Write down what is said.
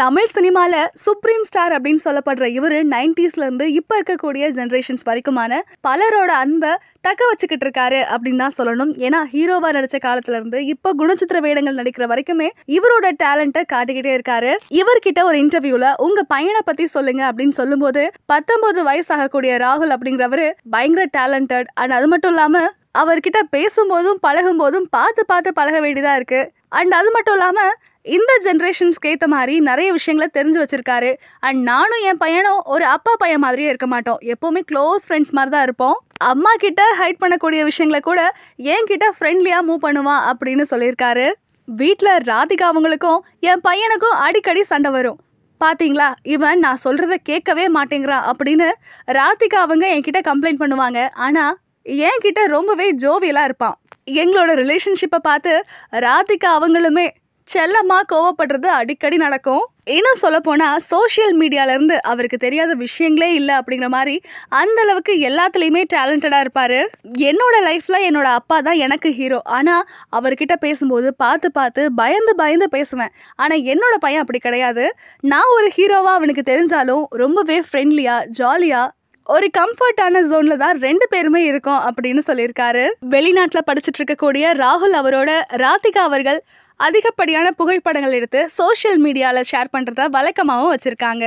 தமிழ் சினிமால supreme star அப்படின்னு சொல்லப்படுற இவரு 90s இருந்து இப்ப இருக்கக்கூடிய ஜெனரேஷன்ஸ் வரைக்குமான பலரோட அன்பை தக்க வச்சுக்கிட்டு இருக்காரு அப்படின்னு தான் சொல்லணும். ஏன்னா ஹீரோவா நடிச்ச காலத்துல இருந்து இப்ப குணச்சித்திர வேடங்கள் நடிக்கிற வரைக்குமே இவரோட டேலண்ட்டை காட்டிக்கிட்டே இருக்காரு. இவர்கிட்ட ஒரு இன்டர்வியூல உங்க பையனை பத்தி சொல்லுங்க அப்படின்னு சொல்லும் போது 19 வயசு ஆகக்கூடிய ராகுல் அப்படிங்கிறவரு பயங்கர டேலண்டட் அண்ட் அது மட்டும் இல்லாம அவர்கிட்ட பேசும்போதும் பழகும் போதும் பார்த்து பழக வேண்டியதா இருக்கு. அண்ட் அது மட்டும் இல்லாம இந்த ஜென்ரேஷன்ஸ்க்கு ஏற்ற மாதிரி நிறைய விஷயங்களை தெரிஞ்சு வச்சிருக்காரு. அண்ட் நானும் என் பையனும் ஒரு அப்பா பையன் மாதிரியே இருக்க மாட்டோம், எப்பவுமே க்ளோஸ் ஃப்ரெண்ட்ஸ் மாதிரி தான் இருப்போம். அம்மா கிட்ட ஹைட் பண்ணக்கூடிய விஷயங்களை கூட என்கிட்ட ஃப்ரெண்ட்லியா மூவ் பண்ணுவான் அப்படின்னு சொல்லியிருக்காரு. வீட்டில் ராதிகா அவங்களுக்கும் என் பையனுக்கும் அடிக்கடி சண்டை வரும். பாத்தீங்களா, இவன் நான் சொல்றத கேட்கவே மாட்டேங்கிறான் அப்படின்னு ராதிகா அவங்க என்கிட்ட கம்ப்ளைண்ட் பண்ணுவாங்க. ஆனா என்கிட்ட ரொம்பவே ஜோவியலா இருப்பான். எங்களோட ரிலேஷன்ஷிப்பை பார்த்து ராதிகா அவங்களுமே செல்லமா கோவப்படுறது அடிக்கடி நடக்கும். இன்னும் சொல்ல போனா சோசியல் மீடியால இருந்து அவருக்கு தெரியாத விஷயங்களே இல்லை அப்படிங்கிற மாதிரி அந்த அளவுக்கு எல்லாத்துலயுமே டேலண்டடா இருப்பாரு. என்னோட லைஃப்ல என்னோட அப்பா தான் எனக்கு ஹீரோ. ஆனா அவர்கிட்ட பேசும்போது பார்த்து பயந்து பேசுவேன். ஆனா என்னோட பையன் அப்படி கிடையாது. நான் ஒரு ஹீரோவா அவனுக்கு தெரிஞ்சாலும் ரொம்பவே ஃப்ரெண்ட்லியா ஜாலியா ஒரு கம்ஃபர்டான ஜோன்ல தான் 2 பேருமே இருக்கோம் அப்படின்னு சொல்லியிருக்காரு. வெளிநாட்டுல படிச்சுட்டு இருக்கக்கூடிய ராகுல் அவரோட ராதிகா அவர்கள் அதிகப்படியான புகைப்படங்கள் எடுத்து சோசியல் மீடியால ஷேர் பண்றத வழக்கமாகவும் வச்சிருக்காங்க.